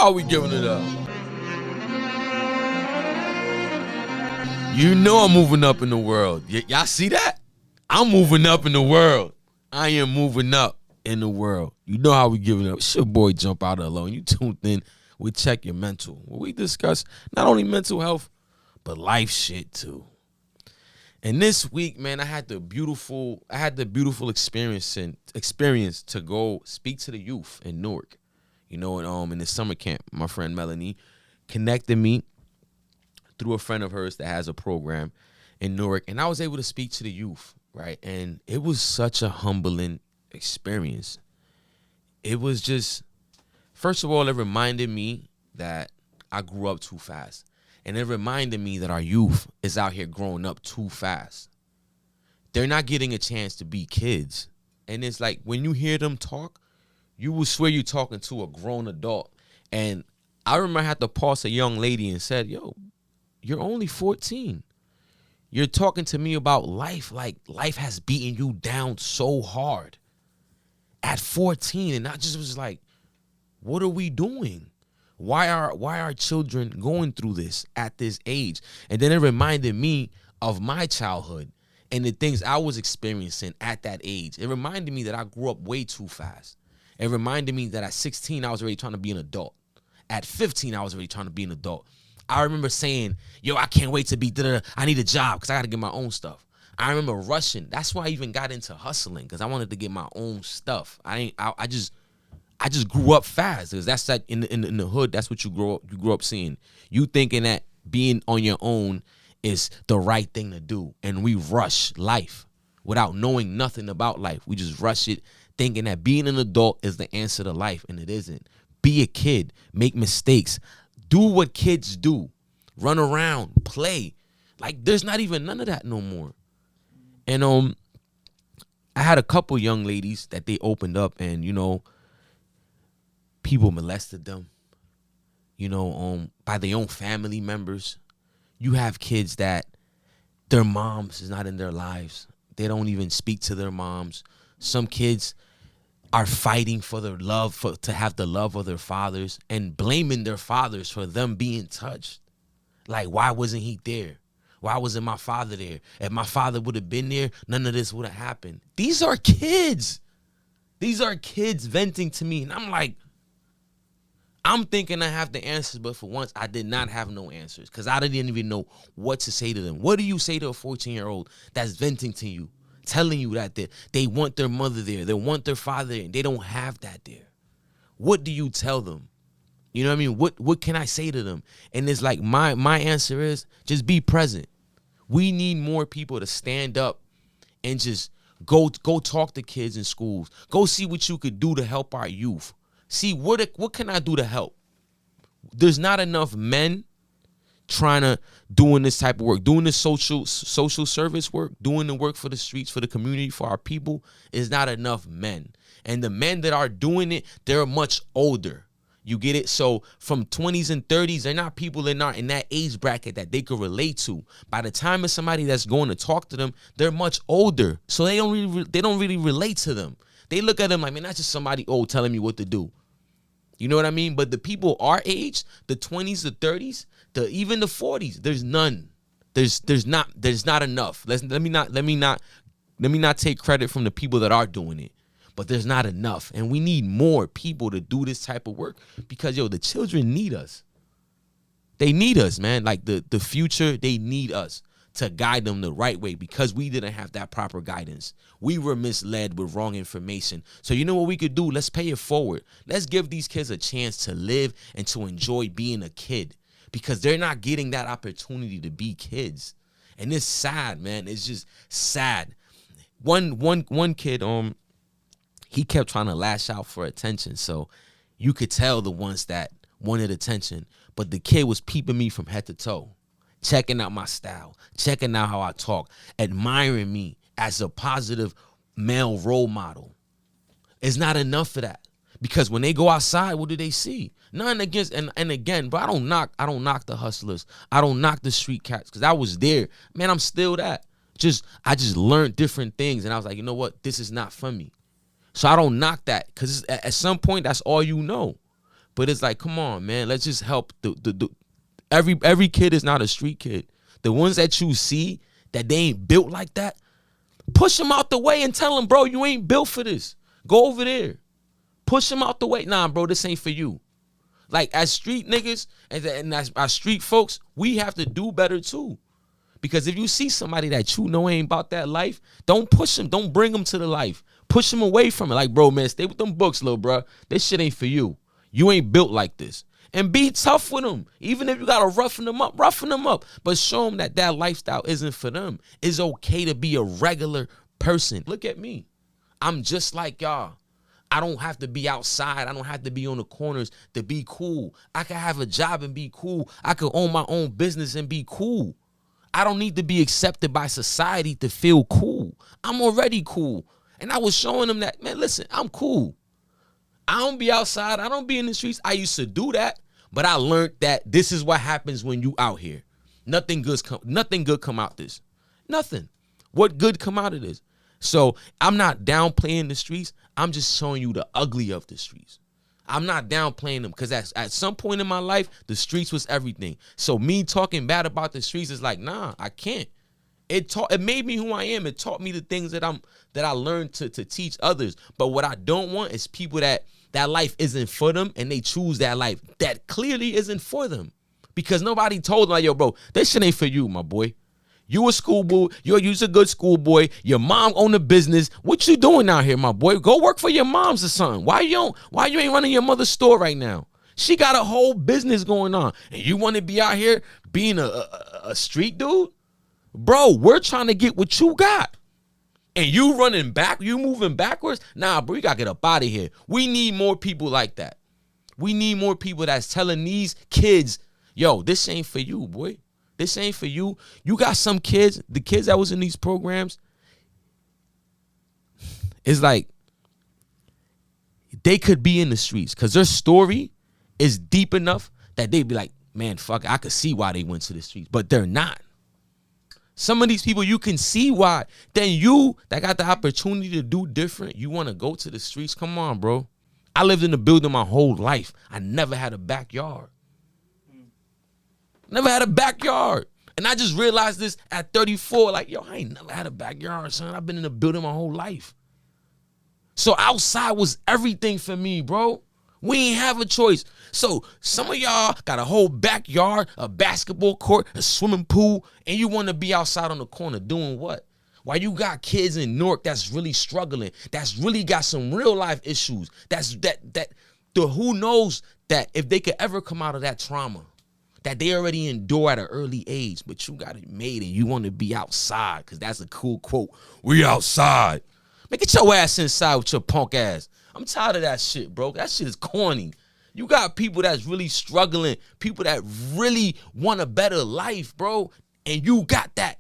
how we giving it up. You know I'm moving up in the world. Y'all see that? I'm moving up in the world. I am moving up in the world. You know how we giving it up. It's your boy Jumpout alone. You tuned in. We check your mental. Where we discuss not only mental health, but life shit too. And this week, man, I had the beautiful experience to go speak to the youth in Newark. You know, in the summer camp, my friend Melanie connected me through a friend of hers that has a program in Newark, and I was able to speak to the youth, right? And it was such a humbling experience. It was just, first of all, it reminded me that I grew up too fast. And it reminded me that our youth is out here growing up too fast. They're not getting a chance to be kids. And it's like when you hear them talk, you will swear you're talking to a grown adult. And I remember I had to pause a young lady and said, yo, you're only 14. You're talking to me about life like life has beaten you down so hard at 14. And I just was like, what are we doing? Why are children going through this at this age? And then it reminded me of my childhood and the things I was experiencing at that age. It reminded me that I grew up way too fast. It reminded me that at 16, I was already trying to be an adult. At 15, I was already trying to be an adult. I remember saying, yo, I can't wait to be, I need a job because I got to get my own stuff. I remember rushing. That's why I even got into hustling, because I wanted to get my own stuff. I just grew up fast, because that's that in the hood. That's what you grow up seeing. You thinking that being on your own is the right thing to do, and we rush life without knowing nothing about life. We just rush it, thinking that being an adult is the answer to life, and it isn't. Be a kid, make mistakes, do what kids do, run around, play. Like there's not even none of that no more. And I had a couple young ladies that they opened up, and people molested them, by their own family members. You have kids that their moms is not in their lives. They don't even speak to their moms. Some kids are fighting for their love, to have the love of their fathers, and blaming their fathers for them being touched. Like, why wasn't he there? Why wasn't my father there? If my father would have been there, none of this would have happened. These are kids. These are kids venting to me. And I'm like, I'm thinking I have the answers, but for once, I did not have no answers, because I didn't even know what to say to them. What do you say to a 14-year-old that's venting to you, telling you that they want their mother there, they want their father there, and they don't have that there? What do you tell them? You know what I mean? What can I say to them? And it's like my answer is just be present. We need more people to stand up and just go talk to kids in schools. Go see what you could do to help our youth. See, what can I do to help? There's not enough men doing this type of work, doing this social service work, doing the work for the streets, for the community, for our people. Is not enough men. And the men that are doing it, they're much older. You get it? So from 20s and 30s, they're not people that are in that age bracket that they could relate to. By the time it's somebody that's going to talk to them, they're much older. So they don't really relate to them. They look at them like, man, that's just somebody old telling me what to do. You know what I mean? But the people our age, the 20s, the 30s, even the 40s, there's none. There's not enough. Let me not take credit from the people that are doing it. But there's not enough. And we need more people to do this type of work, because, the children need us. They need us, man. Like the future, they need us to guide them the right way, because we didn't have that proper guidance. We were misled with wrong information. So you know what we could do? Let's pay it forward. Let's give these kids a chance to live and to enjoy being a kid, because they're not getting that opportunity to be kids. And it's sad, man. It's just sad. One kid, he kept trying to lash out for attention. So you could tell the ones that wanted attention. But the kid was peeping me from head to toe, checking out my style, checking out how I talk, admiring me as a positive male role model. It's not enough for that. Because when they go outside, what do they see? Nothing against, and again, but I don't knock the hustlers. I don't knock the street cats, because I was there. Man, I'm still that. I just learned different things, and I was like, you know what? This is not for me. So I don't knock that, because at some point, that's all you know. But it's like, come on, man, let's just help every kid is not a street kid. The ones that you see that they ain't built like that, push them out the way and tell them, bro, you ain't built for this. Go over there. Push them out the way. Nah, bro, this ain't for you. Like, as street niggas and as our street folks, we have to do better too. Because if you see somebody that you know ain't about that life, don't push them. Don't bring them to the life. Push them away from it. Like, bro, man, stay with them books, little bro. This shit ain't for you. You ain't built like this. And be tough with them. Even if you got to roughen them up. But show them that that lifestyle isn't for them. It's okay to be a regular person. Look at me. I'm just like y'all. I don't have to be outside. I don't have to be on the corners to be cool. I can have a job and be cool. I can own my own business and be cool. I don't need to be accepted by society to feel cool. I'm already cool. And I was showing them that, man, listen, I'm cool. I don't be outside. I don't be in the streets. I used to do that, but I learned that this is what happens when you out here. Nothing good come out this. Nothing. What good come out of this? So I'm not downplaying the streets. I'm just showing you the ugly of the streets. I'm not downplaying them because at some point in my life, the streets was everything. So me talking bad about the streets is like, nah, I can't. It made me who I am. It taught me the things that I learned to teach others. But what I don't want is people that life isn't for them and they choose that life that clearly isn't for them. Because nobody told them, like, yo, bro, this shit ain't for you, my boy. You a schoolboy. You's a good schoolboy. Your mom own a business. What you doing out here, my boy? Go work for your mom's or something. Why you ain't running your mother's store right now? She got a whole business going on. And you want to be out here being a street dude? Bro, we're trying to get what you got. And you running back, you moving backwards? Nah, bro, you got to get up out of here. We need more people like that. We need more people that's telling these kids, yo, this ain't for you, boy. This ain't for you. You got some kids, the kids that was in these programs, it's like they could be in the streets because their story is deep enough that they'd be like, man, fuck, I could see why they went to the streets, but they're not. Some of these people, you can see why. Then you that got the opportunity to do different, you want to go to the streets? Come on, bro. I lived in a building my whole life. I never had a backyard. Never had a backyard. And I just realized this at 34. Like, yo, I ain't never had a backyard, son. I've been in a building my whole life. So outside was everything for me, bro. We ain't have a choice. So some of y'all got a whole backyard, a basketball court, a swimming pool, and you want to be outside on the corner doing what? While you got kids in Newark that's really struggling, that's really got some real life issues. Who knows that if they could ever come out of that trauma, that they already endure at an early age, but you got it made and you want to be outside because that's a cool quote. We outside. Man, get your ass inside with your punk ass. I'm tired of that shit, bro. That shit is corny. You got people that's really struggling, people that really want a better life, bro, and you got that.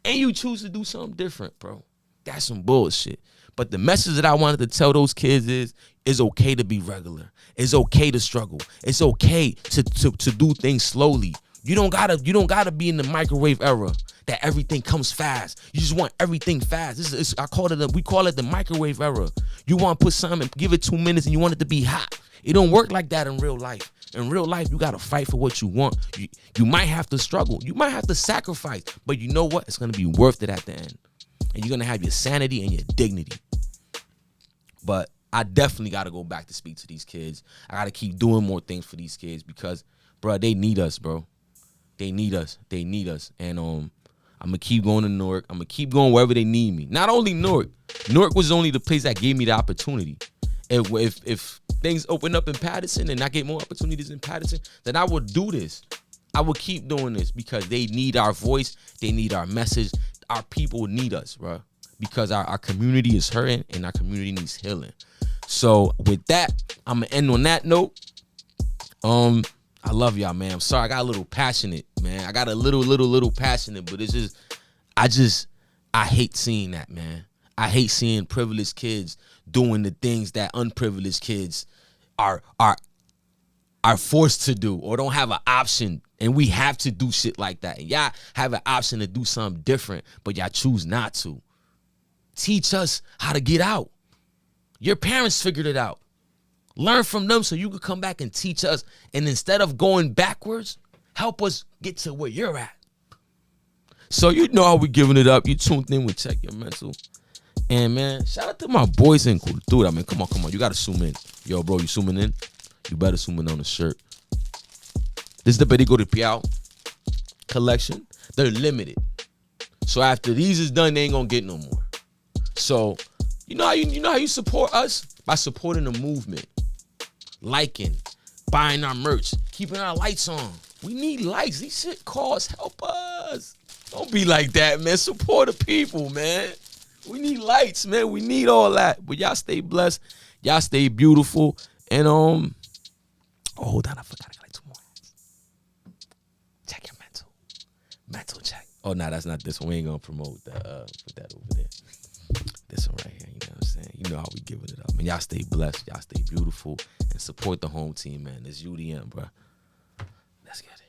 And you choose to do something different, bro. That's some bullshit. But the message that I wanted to tell those kids is it's okay to be regular. It's okay to struggle. It's okay to do things slowly. You don't gotta be in the microwave era that everything comes fast. You just want everything fast. We call it the microwave era. You want to put something and give it 2 minutes and you want it to be hot. It don't work like that in real life. In real life, you gotta fight for what you want. You might have to struggle. You might have to sacrifice. But you know what? It's gonna be worth it at the end. And you're gonna have your sanity and your dignity. But I definitely got to go back to speak to these kids. I got to keep doing more things for these kids because, bro, they need us, bro. They need us. They need us. And I'm going to keep going to Newark. I'm going to keep going wherever they need me. Not only Newark. Newark was only the place that gave me the opportunity. If things open up in Patterson and I get more opportunities in Patterson, then I would do this. I would keep doing this because they need our voice. They need our message. Our people need us, bro. Because our community is hurting and our community needs healing. So with that, I'm gonna end on that note. I love y'all, man. I'm sorry I got a little passionate, man. I got a little passionate, but it's just I hate seeing that, man. I hate seeing privileged kids doing the things that unprivileged kids are forced to do or don't have an option. And we have to do shit like that. And y'all have an option to do something different, but y'all choose not to. Teach us how to get out. Your parents figured it out. Learn from them so you can come back and teach us. And instead of going backwards, help us get to where you're at. So you know how we giving it up. You tuned in with Check Your Mental. And, man, shout out to my boys in Cultura. Man, come on. You got to zoom in. Yo, bro, you zooming in? You better zoom in on the shirt. This is the Perico de Piao collection. They're limited. So after these is done, they ain't going to get no more. So you know how you support us? By supporting the movement. Liking, buying our merch, keeping our lights on. We need lights. These shit costs. Help us. Don't be like that, man. Support the people, man. We need lights, man. We need all that. But y'all stay blessed. Y'all stay beautiful. And oh, hold on, I forgot. I got like 2 more. Check your mental. Mental check. Oh, no, that's not this one. We ain't gonna promote that. Put that over there. This one right here. You know what I'm saying? You know how we giving it up. Man, y'all stay blessed. Y'all stay beautiful. And support the home team, man. It's UDM, bro. Let's get it.